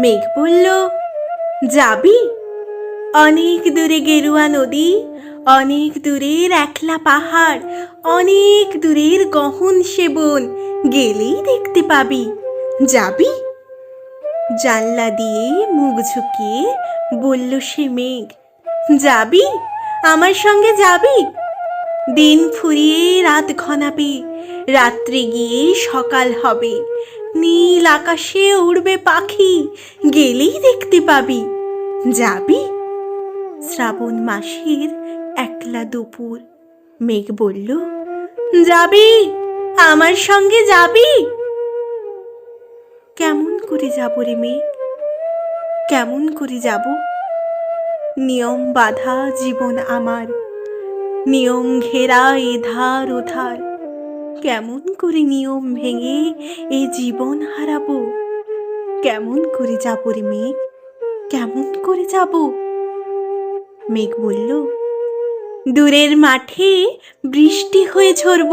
মেঘ বলল, যাবি? অনেক দূরে গেরুয়া নদী, অনেক দূরের একলা পাহাড়, অনেক দূরের গহন সেবন, গেলেই দেখতে পাবি। যাবি? জানলা দিয়ে মুখ ঝুঁকিয়ে বলল সে মেঘ, যাবি? আমার সঙ্গে যাবি? দিন ফুরিয়ে রাত ঘনাবে, রাত্রে গিয়ে সকাল হবে, নীল আকাশে উড়বে পাখি, গেলেই দেখতে পাবি। যাবি? শ্রাবণ মাসের একলা দুপুর। মেঘ বলল, যাবি? আমার সঙ্গে যাবি? কেমন করে যাব রে মেঘ, কেমন করে যাব? নিয়ম বাঁধা জীবন আমার, নিয়ম ঘেরা এধার ওধার, কেমন করে নিয়ম ভেঙে এ জীবন হারাবো? কেমন করে যাব রে মেঘ, কেমন করে যাব? মেঘ বলল, দূরের মাঠে বৃষ্টি হয়ে ঝরব,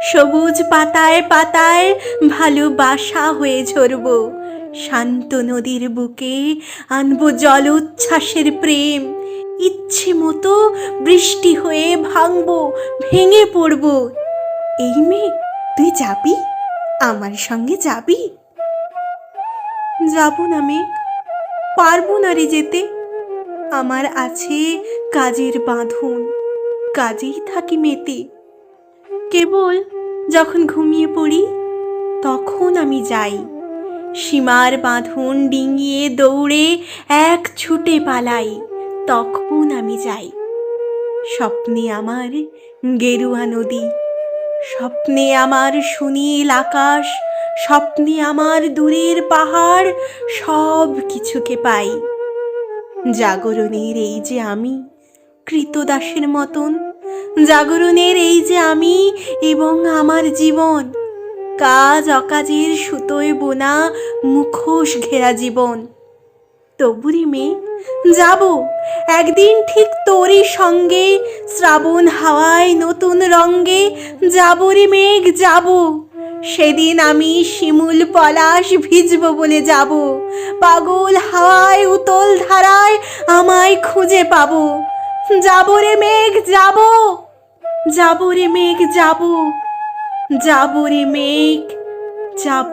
সবুজ পাতায় পাতায় ভালোবাসা হয়ে ঝরব, শান্ত নদীর বুকে আনবো জলোচ্ছ্বাসের প্রেম, ইচ্ছে মতো বৃষ্টি হয়ে ভাঙবো, ভেঙে পড়ব। এই মেঘ, তুই যাবি? আমার সঙ্গে যাবি? যাব না মেঘ, পারবো না রে যেতে। আমার আছে কাজের বাঁধন, কাজেই থাকি মেতে। কেবল যখন ঘুমিয়ে পড়ি তখন আমি যাই, সীমার বাঁধন ডিঙিয়ে দৌড়ে এক ছুটে পালাই, তখন আমি যাই। স্বপ্নে আমার গেরুয়া নদী, স্বপ্নে আমার সুনীল আকাশ, স্বপ্নে আমার দূরের পাহাড়, সব কিছুকে পাই। জাগরণের এই যে আমি কৃতদাসের মতন, জাগরণের এই যে আমি এবং আমার জীবন, কাজ অকাজের সুতোয় বোনা মুখোশ ঘেরা জীবন। তবুরি মেঘ, যাব একদিন ঠিক তোরই সঙ্গে, শ্রাবণ হাওয়ায় নতুন রঙ্গে। যাব রে মেঘ, যাব, সেদিন আমি শিমুল পলাশ ভিজব বলে যাব, পাগল হাওয়ায় উতল ধারায় আমায় খুঁজে পাবো। যাব রে মেঘ, যাব, যাব রে মেঘ, যাব, যাব রে মেঘ, যাব।